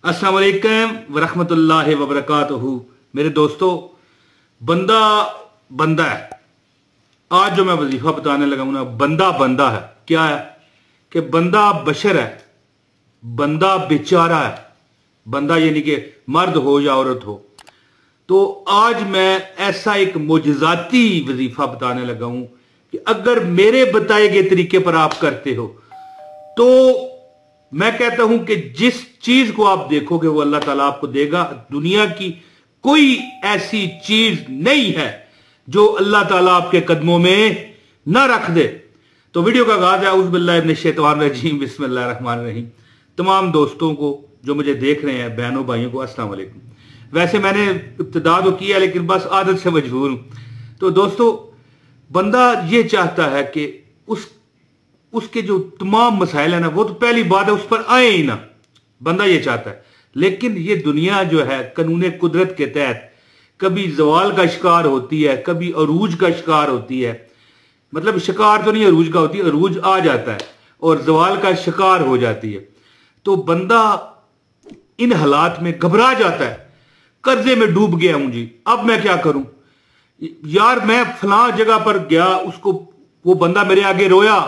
अस्सलाम वालेकुम वरहमतुल्लाहि वबरकातुहू। मेरे दोस्तों, बंदा बंदा है। आज जो मैं वजीफा बताने लगा हूं ना, बंदा बंदा है। क्या है कि बंदा बशर है, बंदा बेचारा है। बंदा यानी कि मर्द हो या औरत हो। तो आज मैं ऐसा एक मोजज़ाती वजीफा बताने लगा हूं कि अगर मेरे बताए गए तरीके पर आप करते हो तो मैं कहता हूं कि जिस चीज को आप देखोगे वो अल्लाह ताला आपको देगा। दुनिया की कोई ऐसी चीज नहीं है जो अल्लाह ताला आपके कदमों में ना रख दे। तो वीडियो का आगाज है औज़ु बिल्लाहि मिनश शैतानिर रजीम, बिस्मिल्लाहिर रहमानिर रहीम। तमाम दोस्तों को जो मुझे देख रहे हैं, बहनों भाइयों को अस्सलाम वालेकुम। वैसे मैंने इब्तिदा तो किया लेकिन बस आदत से मजबूर हूं। तो दोस्तों, बंदा ये चाहता है कि उसके जो तमाम मसाइल है ना, वो तो पहली बात है उस पर आए ही ना। बंदा ये चाहता है, लेकिन ये दुनिया जो है कानून कुदरत के तहत कभी जवाल का शिकार होती है, कभी अरूज का शिकार होती है। मतलब शिकार तो नहीं अरूज का होती है, अरूज आ जाता है और जवाल का शिकार हो जाती है। तो बंदा इन हालात में घबरा जाता है, कर्जे में डूब गया हूं जी, अब मैं क्या करूं यार। मैं फलां जगह पर गया, उसको वो बंदा मेरे आगे रोया,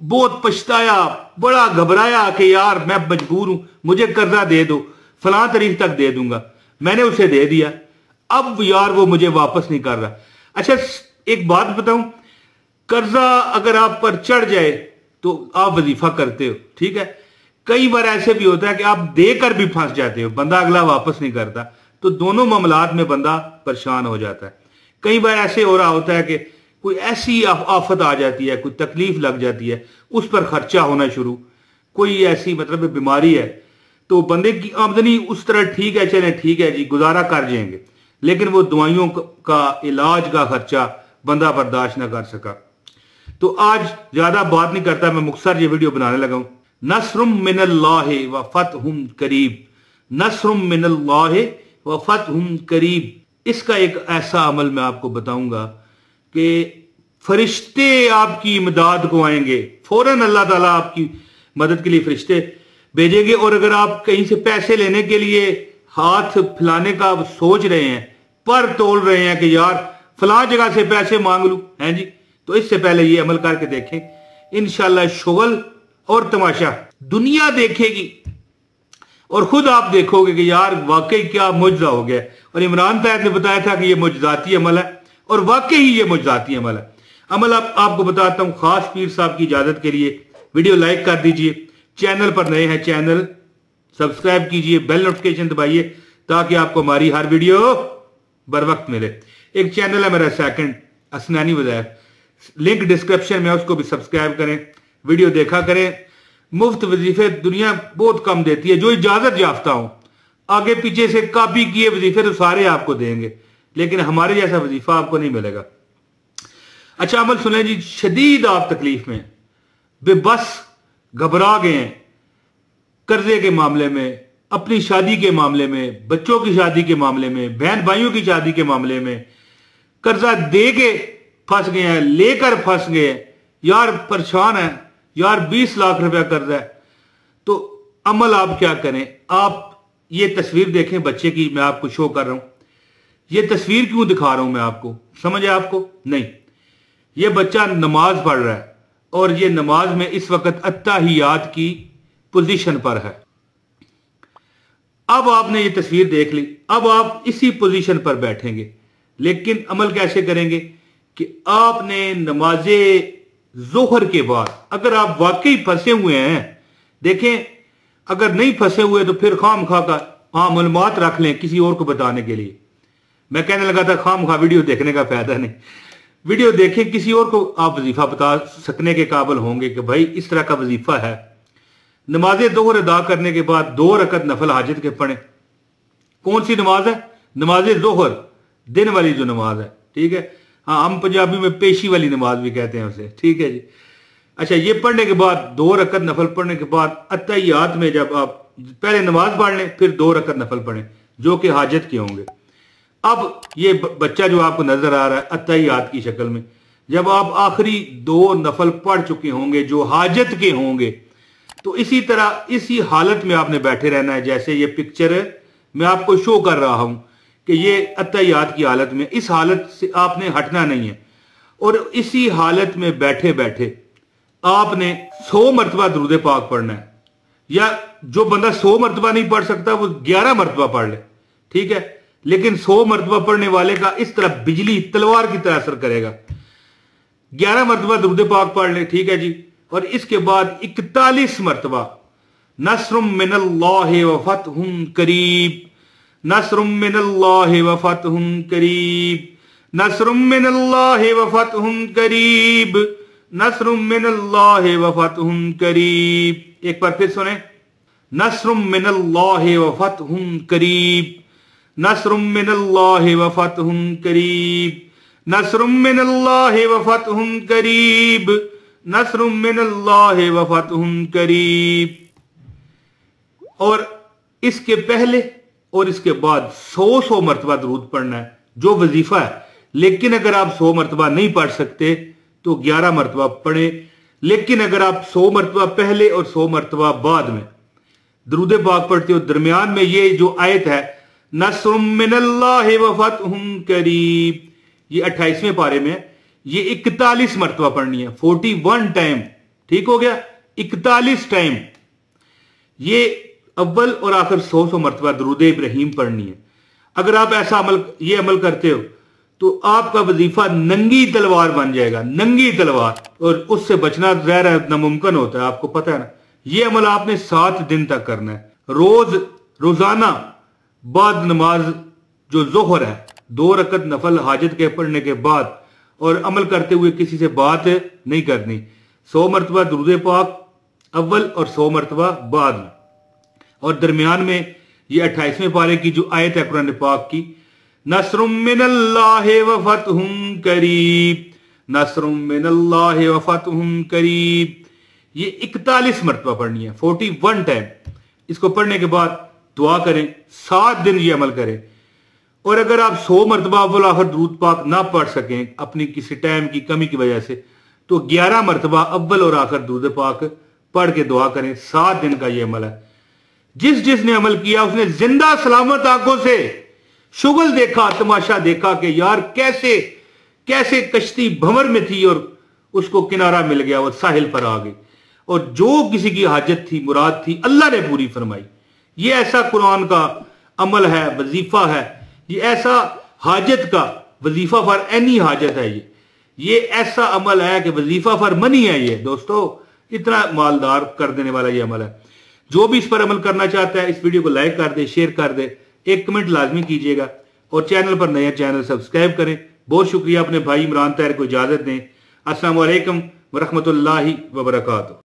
बहुत पछताया, बड़ा घबराया कि यार मैं मजबूर हूं, मुझे कर्जा दे दो, फलां तारीख तक दे दूंगा। मैंने उसे दे दिया, अब यार वो मुझे वापस नहीं कर रहा। अच्छा, एक बात बताऊं, कर्जा अगर आप पर चढ़ जाए तो आप वजीफा करते हो, ठीक है। कई बार ऐसे भी होता है कि आप देकर भी फंस जाते हो, बंदा अगला वापस नहीं करता। तो दोनों मामलात में बंदा परेशान हो जाता है। कई बार ऐसे हो रहा होता है कि कोई ऐसी आफत आ जाती है, कोई तकलीफ लग जाती है, उस पर खर्चा होना शुरू, कोई ऐसी मतलब बीमारी है, तो बंदे की आमदनी उस तरह ठीक है, चले ठीक है जी, गुजारा कर जाएंगे, लेकिन वो दवाइयों का इलाज का खर्चा बंदा बर्दाश्त ना कर सका। तो आज ज्यादा बात नहीं करता, मैं मुख्तसर ये वीडियो बनाने लगा हूं। नस्रुम मिनल्लाहि व फतहुम करीब, नस्रुम मिनल्लाहि व फतहुम करीब। इसका एक ऐसा अमल मैं आपको बताऊंगा कि फरिश्ते आपकी इमदाद को आएंगे, फौरन अल्लाह ताला आपकी मदद के लिए फरिश्ते भेजेंगे। और अगर आप कहीं से पैसे लेने के लिए हाथ फैलाने का सोच रहे हैं, पर तोल रहे हैं कि यार फलां जगह से पैसे मांग लूं, हैं जी, तो इससे पहले ये अमल करके देखें। इंशाल्लाह शुगल और तमाशा दुनिया देखेगी और खुद आप देखोगे कि यार वाकई क्या मुजज़ा हो गया। और इमरान ताहिर ने बताया था कि ये मुजज़ाती अमल है, और वाकई ही ये मुजज़ाती अमल है। अमल आपको बताता हूं, खास पीर साहब की इजाजत के लिए वीडियो लाइक कर दीजिए, चैनल पर नए हैं चैनल सब्सक्राइब कीजिए, बेल नोटिफिकेशन दबाइए ताकि आपको हमारी हर वीडियो बर वक्त मिले। एक चैनल है मेरा सेकंड, असनानी वज़ाइफ, लिंक डिस्क्रिप्शन में, उसको भी सब्सक्राइब करें, वीडियो देखा करें। मुफ्त वजीफे दुनिया बहुत कम देती है, जो इजाजत याफ्ता हो। आगे पीछे से कॉपी किए वजीफे तो सारे आपको देंगे, लेकिन हमारे जैसा वजीफा आपको नहीं मिलेगा। अच्छा, अमल सुने जी। शदीद आप तकलीफ में, बेबस, घबरा गए हैं, कर्जे के मामले में, अपनी शादी के मामले में, बच्चों की शादी के मामले में, बहन भाइयों की शादी के मामले में, कर्जा दे के फंस गए हैं, लेकर फंस गए हैं, यार परेशान है, यार 20 लाख रुपया कर्जा है। तो अमल आप क्या करें, आप ये तस्वीर देखें बच्चे की, मैं आपको शो कर रहा हूं। ये तस्वीर क्यों दिखा रहा हूं मैं आपको, समझ है आपको? नहीं, ये बच्चा नमाज पढ़ रहा है और ये नमाज में इस वक्त अत्ताहियात की पोजीशन पर है। अब आपने ये तस्वीर देख ली, अब आप इसी पोजीशन पर बैठेंगे, लेकिन अमल कैसे करेंगे कि आपने नमाजे जोहर के बाद, अगर आप वाकई फंसे हुए हैं, देखें अगर नहीं फंसे हुए तो फिर खाम खा का मालूमात रख लें किसी और को बताने के लिए। मैं कहने लगा था खाम खा वीडियो देखने का फायदा नहीं, वीडियो देखें, किसी और को आप वजीफा बता सकने के काबिल होंगे कि भाई इस तरह का वजीफा है। नमाज दोहर अदा करने के बाद 2 रकत नफल हाजत के पढ़े। कौन सी नमाज है? नमाज दोहर, दिन वाली जो नमाज है, ठीक है। हाँ, हम पंजाबी में पेशी वाली नमाज भी कहते हैं उसे, ठीक है जी। अच्छा, ये पढ़ने के बाद 2 रकत नफल पढ़ने के बाद अत्तहियात में जब आप पहले नमाज पढ़ लें, फिर 2 रकत नफल पढ़ें जो कि हाजत के होंगे। अब ये बच्चा जो आपको नजर आ रहा है अत्तहियात की शक्ल में, जब आप आखिरी 2 नफल पढ़ चुके होंगे जो हाजत के होंगे, तो इसी तरह इसी हालत में आपने बैठे रहना है। जैसे ये पिक्चर मैं आपको शो कर रहा हूं कि ये अत्तहियात की हालत में, इस हालत से आपने हटना नहीं है। और इसी हालत में बैठे बैठे आपने 100 मरतबा दुरूद पाक पढ़ना है। या जो बंदा 100 मरतबा नहीं पढ़ सकता वो 11 मरतबा पढ़ ले, ठीक है। लेकिन 100 मरतबा पढ़ने वाले का इस तरह बिजली तलवार की तरह असर करेगा। 11 मरतबा दुरूद पाक पढ़ ले, ठीक है जी। और इसके बाद 41 मरतबा नस्रुम मिनल्लाहि व फतहुन करीब, नस्रुम मिनल्लाहि व फतहुन करीब, नस्रुम मिनल्लाहि व फतहुन करीब, नस्रुम मिनल्लाहि व फतहुन करीब। एक बार फिर सुने, नस्रुम मिनल्लाहि व फतहुन करीब, नस्रुम मिनल्लाहि व फतहुन करीब, नस्रुम मिनल्लाहि व फतहुन करीब, नस्रुम मिनल्लाहि व फतहुन करीब। और इसके पहले और इसके बाद 100 मरतबा दरूद पढ़ना है, जो वजीफा है। लेकिन अगर आप 100 मरतबा नहीं पढ़ सकते तो 11 मरतबा पढ़े। लेकिन अगर आप 100 मरतबा पहले और 100 मरतबा बाद में दरूद पाक पढ़ते हो, दरमियान में ये जो आयत है नस्रुम मिनल्लाहि व फतहुन करीब, ये 28वें पारे में है, ये 41 मरतबा पढ़नी है, 41 टाइम, ठीक हो गया, 41 टाइम। ये अव्वल और आखिर 100 मरतबा दरूद इब्राहीम पढ़नी है। अगर आप ऐसा ये अमल करते हो तो आपका वजीफा नंगी तलवार बन जाएगा, नंगी तलवार। और उससे बचना ज़ाहिर है नामुमकिन होता है, आपको पता है ना। ये अमल आपने 7 दिन तक करना है। रोजाना बाद नमाज जो जोहर है 2 रकत नफल हाजत के पढ़ने के बाद और अमल करते हुए किसी से बात नहीं करनी। 100 मरतबा दुरूद पाक अव्वल और 100 मरतबा बाद में। और दरमियान में ये 28वें पारे की जो आयत है कुरान पाक की, नस्रुम मिनल्लाहि व फतहुन करीब, नस्रुम मिनल्लाहि व फतहुन करीब, ये 41 मरतबा पढ़नी है, 41 टाइम। इसको पढ़ने के बाद दुआ करें, 7 दिन ये अमल करें। और अगर आप 100 मरतबा अव्वल आखिर दुरूद पाक ना पढ़ सकें अपनी किसी टाइम की कमी की वजह से, तो 11 मरतबा अव्वल और आखिर दुरूद पाक पढ़ के दुआ करें। 7 दिन का ये अमल है। जिसने अमल किया उसने जिंदा सलामत आंखों से शुगल देखा, तमाशा देखा कि यार कैसे कैसे कश्ती भंवर में थी और उसको किनारा मिल गया, वो साहिल पर आ गई। और जो किसी की हाजत थी, मुराद थी, अल्लाह ने पूरी फरमाई। ये ऐसा कुरान का अमल है, वजीफा है। ये ऐसा हाजत का वजीफा फॉर एनी हाजत है। ये ऐसा अमल है कि वजीफा फॉर मनी है। ये दोस्तों इतना मालदार कर देने वाला ये अमल है। जो भी इस पर अमल करना चाहता है इस वीडियो को लाइक कर दे, शेयर कर दे, एक कमेंट लाजमी कीजिएगा और चैनल पर नया चैनल सब्सक्राइब करें। बहुत शुक्रिया। अपने भाई इमरान ताहिर को इजाजत दें। अस्सलाम वालेकुम व रहमतुल्लाहि व बरकातुहू।